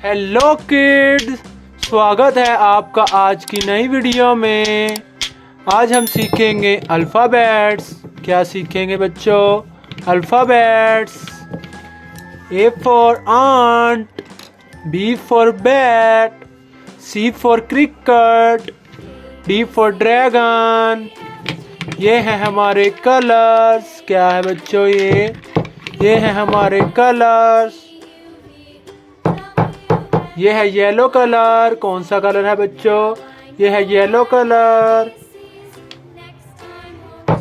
Hello kids, स्वागत है आपका आज की नई वीडियो में। आज हम सीखेंगे अल्फ़ाबेट्स। क्या सीखेंगे बच्चों? Alphabets. A for ant, B for bat, C for cricket, D for dragon. ये है हमारे कलर्स। क्या है बच्चों? ये है हमारे कलर्स। ये है येलो कलर। कौन सा कलर है बच्चों? ये है येलो कलर।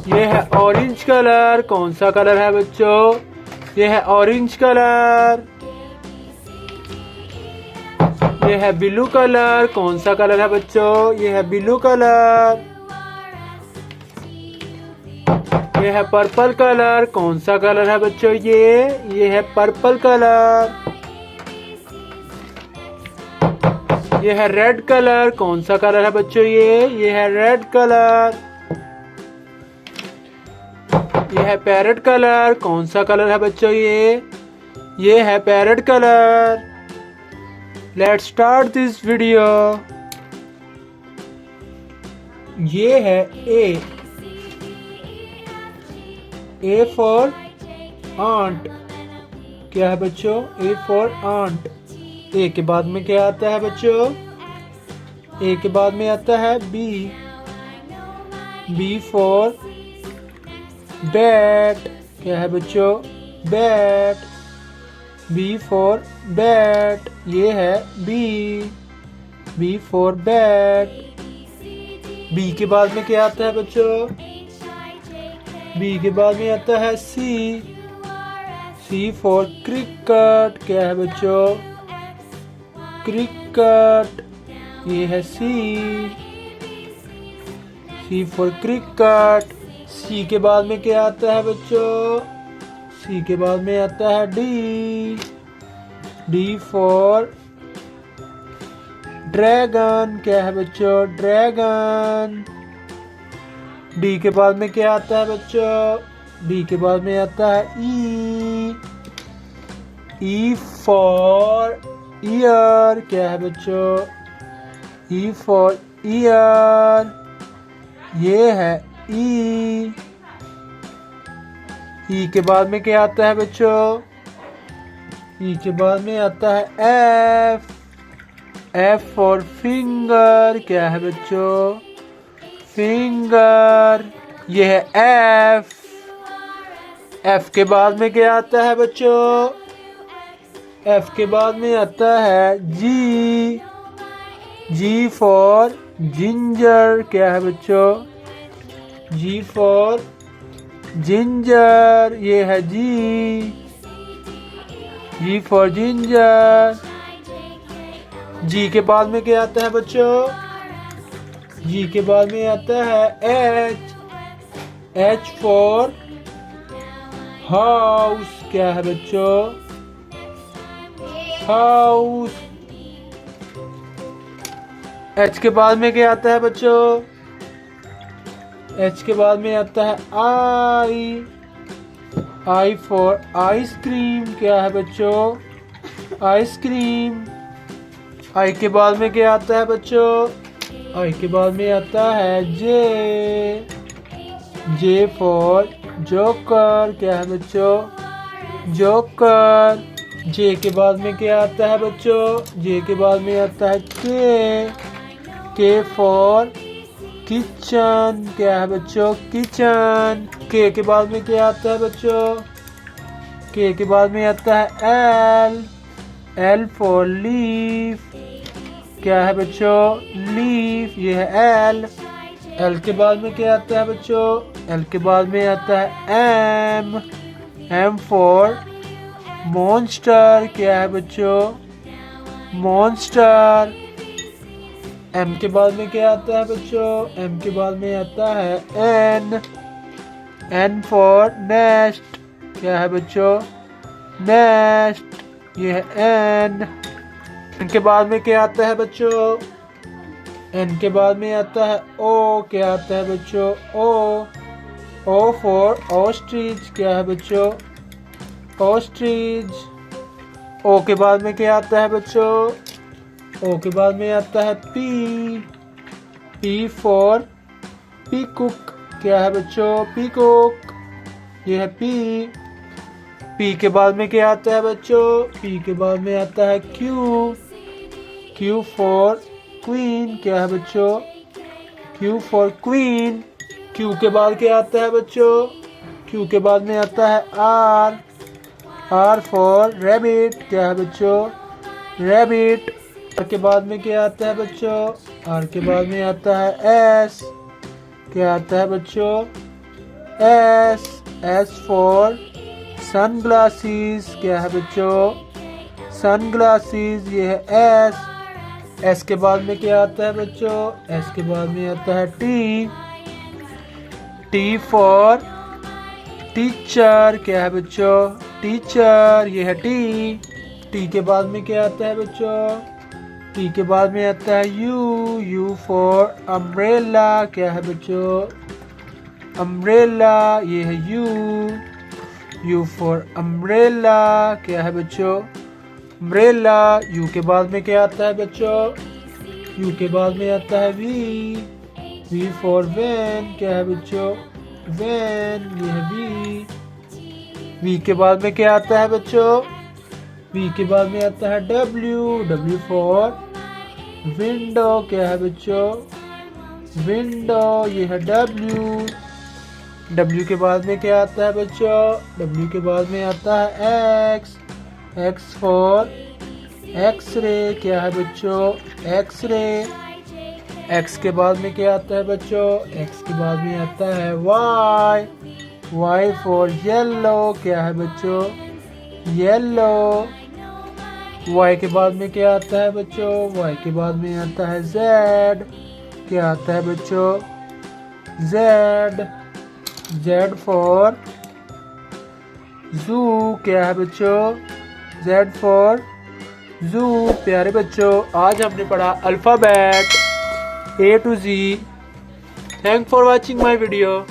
ये है ऑरेंज कलर। कौन सा कलर है बच्चों? ये है ऑरेंज कलर। ये है ब्लू कलर। कौन सा कलर है बच्चों? ये है ब्लू कलर। ये है पर्पल कलर। कौन सा कलर है बच्चों? ये है पर्पल कलर। ये है रेड कलर। कौन सा कलर है बच्चों? ये है रेड कलर। ये है पैरेट कलर। कौन सा कलर है बच्चों? ये है parrot colour. Let's start this video. ये है ए फॉर आंट। क्या है बच्चों? ए फॉर आंट। ए के बाद में क्या आता है बच्चों? ए के बाद में आता है बी। B for bat. क्या है बच्चों? बैट। B for bat. ये है B. B for bat. B के बाद में क्या आता है बच्चों? बी के बाद में आता है सी। सी फॉर क्रिकेट। क्या है बच्चों? क्रिकेट। ये है सी। सी फॉर क्रिकेट। सी के बाद में क्या आता है बच्चों? सी के बाद में आता है डी। D for dragon. क्या है बच्चों? ड्रैगन। डी के बाद में क्या आता है बच्चों? डी के बाद में आता है ई। E for year. क्या है बच्चों? E for year. ये है ई। ई के बाद में क्या आता है बच्चों? ई के बाद में आता है एफ। F for finger. क्या है बच्चों? फिंगर। ये है एफ। एफ के बाद में क्या आता है बच्चों? एफ के बाद में आता है जी। जी फॉर जिंजर। क्या है बच्चों? जी फॉर जिंजर। ये है जी। जी फॉर जिंजर। जी के बाद में क्या आता है बच्चों? जी के बाद में आता है एच। H for house. क्या है बच्चों? हाउस। एच के बाद में क्या आता है बच्चों? एच के बाद में आता है आई। I for ice cream. क्या है बच्चों? आइसक्रीम। आई के बाद में क्या आता है बच्चों? आई के बाद में आता है जे। J for joker. क्या है बच्चों? जोकर। जे के बाद में क्या आता है बच्चों? जे के बाद में आता है के। के फॉर किचन। क्या है बच्चों? किचन। के बाद में क्या आता है बच्चों? के बाद में आता है एल। L for leaf. क्या है बच्चों? लीफ। ये है एल। एल के बाद में क्या आता है बच्चों? एल के बाद में आता है एम। M for monster. क्या है बच्चों? मॉन्स्टर। एम के बाद में क्या आता है बच्चों? एम के बाद में आता है एन। N for nest. क्या है बच्चों? नेस्ट। ये है एन। एन के बाद में क्या आता है बच्चों? एन के बाद में आता है ओ। क्या आता है बच्चों? ओ। O for ostrich. क्या है बच्चों? ऑस्ट्रिच। ओ के बाद में क्या आता है बच्चों? ओ के बाद में आता है पी। P for peacock. क्या है बच्चों? पीकॉक। ये है पी। पी के बाद में क्या आता है बच्चों? पी के बाद में आता है क्यू। Q for queen. क्या है बच्चों? Q for queen. क्यू के बाद क्या आता है बच्चों? क्यू के बाद में आता है आर। Are for rabbit. क्या है बच्चों? रैबिट। आर के बाद में क्या आता है बच्चों? आर के बाद में आता है एस। क्या आता है बच्चों? एस। S for sunglasses. क्या है बच्चों? सनग्लासेस। ये है एस। एस के बाद में क्या आता है बच्चों? एस के बाद में आता है टी। T for teacher. क्या है बच्चों? टीचर। ये है टी। टी के बाद में क्या आता है बच्चों? टी के बाद में आता है यू। You for umbrella. क्या है बच्चों? अम्ब्रेला। ये है यू। You for umbrella. क्या है बच्चों? अम्ब्रेला। यू के बाद में क्या आता है बच्चों? यू के बाद में आता है वी। We for van. क्या है बच्चों? वैन। ये है वी। वी के बाद में क्या आता है बच्चों? वी के बाद में आता है डब्ल्यू। W for window. क्या है बच्चों? विंडो। ये है डब्ल्यू। डब्ल्यू के बाद में क्या आता है बच्चों? डब्ल्यू के बाद में आता है एक्स। X for x ray. क्या है बच्चों? एक्सरे। एक्स के बाद में क्या आता है बच्चों? एक्स के बाद में आता है वाई। Y for yellow. क्या है बच्चों? येलो। वाई के बाद में क्या आता है बच्चों? वाई के बाद में आता है जेड। क्या आता है बच्चों? जेड। जेड फॉर जू। क्या है बच्चों? जेड फॉर जू। प्यारे बच्चों, आज हमने पढ़ा alphabet A to Z। Thank for watching my video.